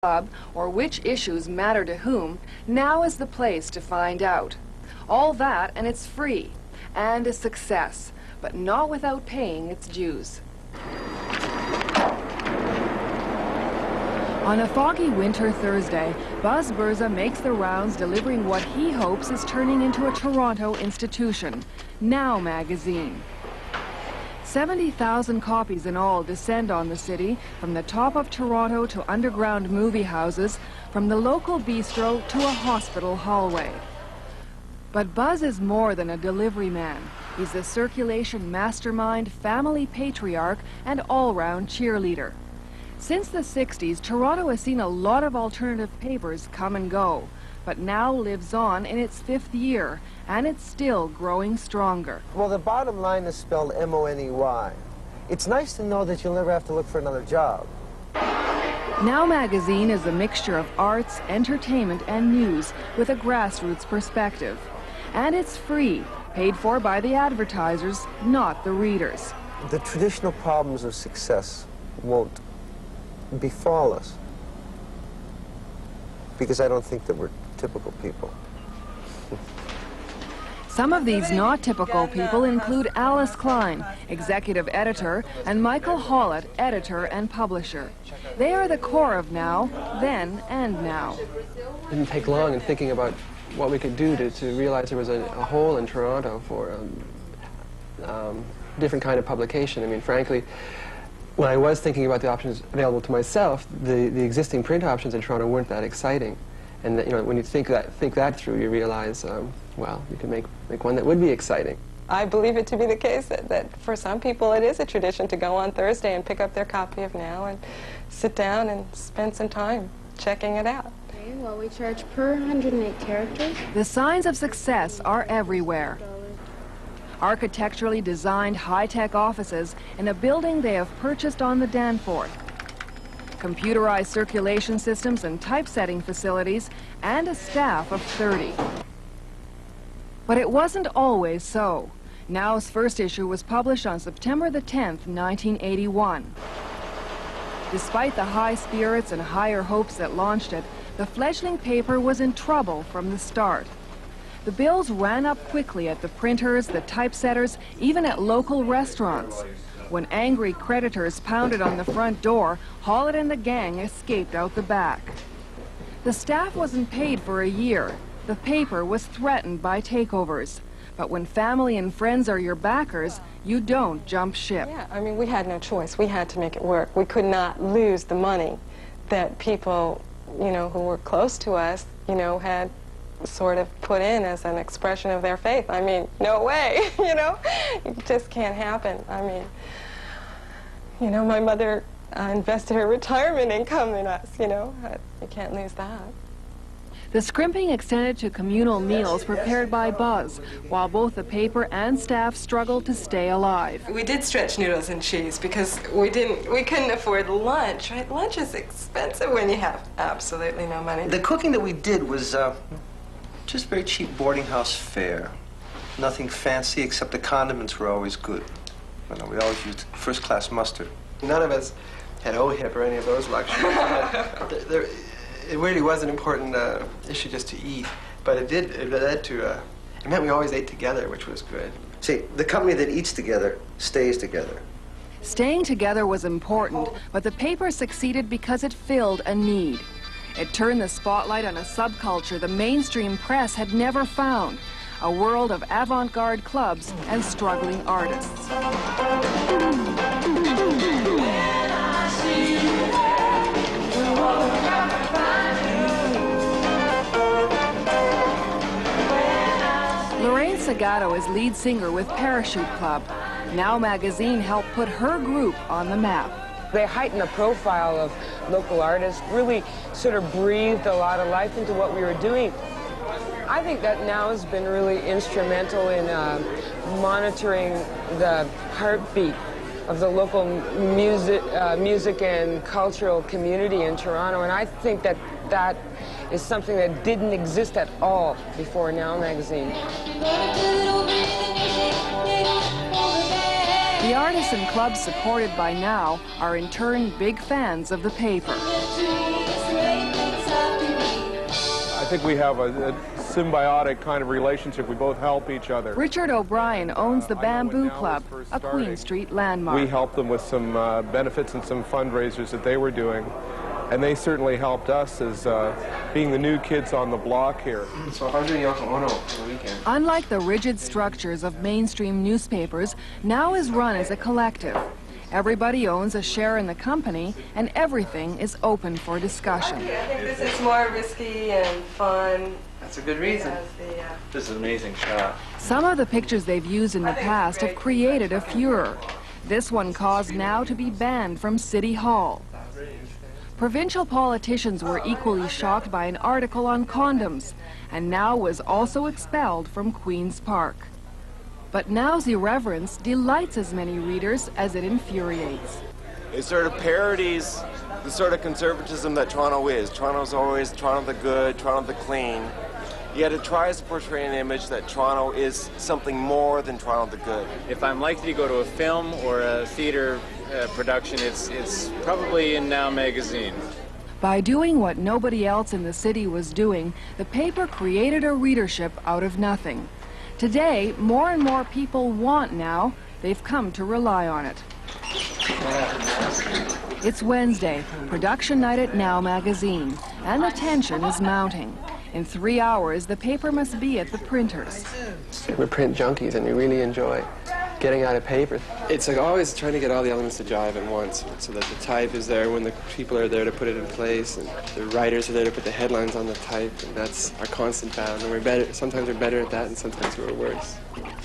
club or which issues matter to whom, now is the place to find out. All that, and it's free, and a success, but not without paying its dues. On a foggy winter Thursday, Buzz Burza makes the rounds delivering what he hopes is turning into a Toronto institution, Now magazine. 70,000 copies in all descend on the city, from the top of Toronto to underground movie houses, from the local bistro to a hospital hallway. But Buzz is more than a delivery man. He's a circulation mastermind, family patriarch, and all-round cheerleader. Since the 60s, Toronto has seen a lot of alternative papers come and go, but Now lives on in its 5th year, and it's still growing stronger. Well, the bottom line is spelled M-O-N-E-Y. It's nice to know that you'll never have to look for another job. Now magazine is a mixture of arts, entertainment, and news with a grassroots perspective. And it's free, paid for by the advertisers, not the readers. The traditional problems of success won't befall us, because I don't think that we're typical people. Some of these not typical people include Alice Klein, executive editor, and Michael Hollett, editor and publisher. They are the core of Now, then and now. It didn't take long in thinking about what we could do to realize there was a hole in Toronto for a different kind of publication. I mean, frankly, when I was thinking about the options available to myself, the existing print options in Toronto weren't that exciting. And that, you know, when you think that through, you realize, well, you can make one that would be exciting. I believe it to be the case that for some people it is a tradition to go on Thursday and pick up their copy of Now and sit down and spend some time checking it out. Okay, well, we charge per 108 characters. The signs of success are everywhere. Architecturally designed high-tech offices in a building they have purchased on the Danforth. Computerized circulation systems and typesetting facilities, and a staff of 30. But it wasn't always so. Now's first issue was published on September the 10th, 1981. Despite the high spirits and higher hopes that launched it, the fledgling paper was in trouble from the start. The bills ran up quickly at the printers, the typesetters, even at local restaurants. When angry creditors pounded on the front door, Hollett and the gang escaped out the back. The staff wasn't paid for a year. The paper was threatened by takeovers. But when family and friends are your backers, you don't jump ship. Yeah, I mean, we had no choice. We had to make it work. We could not lose the money that people, you know, who were close to us, you know, had sort of put in as an expression of their faith. I mean, no way, you know? It just can't happen. I mean, you know, my mother invested her retirement income in us, you know? You can't lose that. The scrimping extended to communal meals prepared by Buzz, while both the paper and staff struggled to stay alive. We did stretch noodles and cheese because we couldn't afford lunch, right? Lunch is expensive when you have absolutely no money. The cooking that we did was just very cheap boarding house fare. Nothing fancy, except the condiments were always good. You know, we always used first-class mustard. None of us had OHIP or any of those luxuries. It really was an important issue just to eat, but it led to, it meant we always ate together, which was good. See, the company that eats together stays together. Staying together was important, but the paper succeeded because it filled a need. It turned the spotlight on a subculture the mainstream press had never found, a world of avant-garde clubs and struggling artists. Lorraine Sagato is lead singer with Parachute Club. Now magazine helped put her group on the map. They heightened the profile of local artists, really sort of breathed a lot of life into what we were doing. I think that Now has been really instrumental in monitoring the heartbeat of the local music and cultural community in Toronto, and I think that that is something that didn't exist at all before Now magazine. The artists and clubs supported by Now are in turn big fans of the paper. think we have a symbiotic kind of relationship. We both help each other. Richard O'Brien owns the Bamboo Club, a Queen Street landmark. We helped them with some benefits and some fundraisers that they were doing. And they certainly helped us as being the new kids on the block here. So how's doing Yoko Ono on the weekend? Unlike the rigid structures of mainstream newspapers, Now is run as a collective. Everybody owns a share in the company, and everything is open for discussion. I think this is more risky and fun. That's a good reason. This is an amazing shot. Some of the pictures they've used in the past have created a furor. This one caused Now to be banned from City Hall. Provincial politicians were equally shocked by an article on condoms, and Now was also expelled from Queen's Park. But Now's irreverence delights as many readers as it infuriates. It sort of parodies the sort of conservatism that Toronto is. Toronto's always Toronto the good, Toronto the clean. Yet it tries to portray an image that Toronto is something more than Toronto the good. If I'm likely to go to a film or a theater production, it's probably in Now magazine. By doing what nobody else in the city was doing, the paper created a readership out of nothing. Today, more and more people want Now. They've come to rely on it. It's Wednesday, production night at Now magazine, and the tension is mounting. In 3 hours, the paper must be at the printers. We're print junkies, and we really enjoy getting out of paper. It's like always trying to get all the elements to jive at once, so that the type is there when the people are there to put it in place, and the writers are there to put the headlines on the type, and that's our constant battle. And we're better. Sometimes we're better at that, and sometimes we're worse.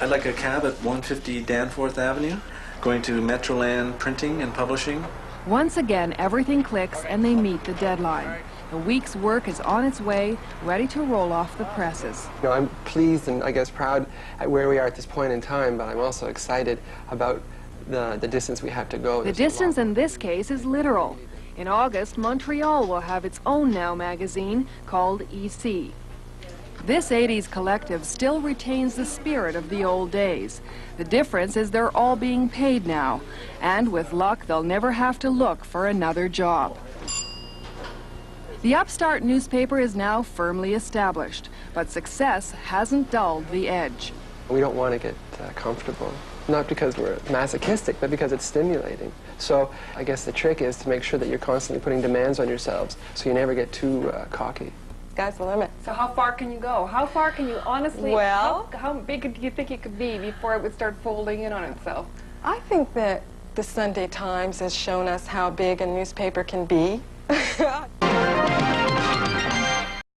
I'd like a cab at 150 Danforth Avenue, going to Metroland Printing and Publishing. Once again, everything clicks, and they meet the deadline. The week's work is on its way, ready to roll off the presses. You know, I'm pleased and I guess proud at where we are at this point in time, but I'm also excited about the distance we have to go. The distance in this case is literal. In August, Montreal will have its own Now magazine called EC. This 80s collective still retains the spirit of the old days. The difference is they're all being paid now, and with luck, they'll never have to look for another job. The upstart newspaper is now firmly established, but success hasn't dulled the edge. We don't want to get comfortable, not because we're masochistic, but because it's stimulating. So I guess the trick is to make sure that you're constantly putting demands on yourselves so you never get too cocky. Sky's the limit. So how far can you go? How far can you honestly, Well, how big do you think it could be before it would start folding in on itself? I think that the Sunday Times has shown us how big a newspaper can be.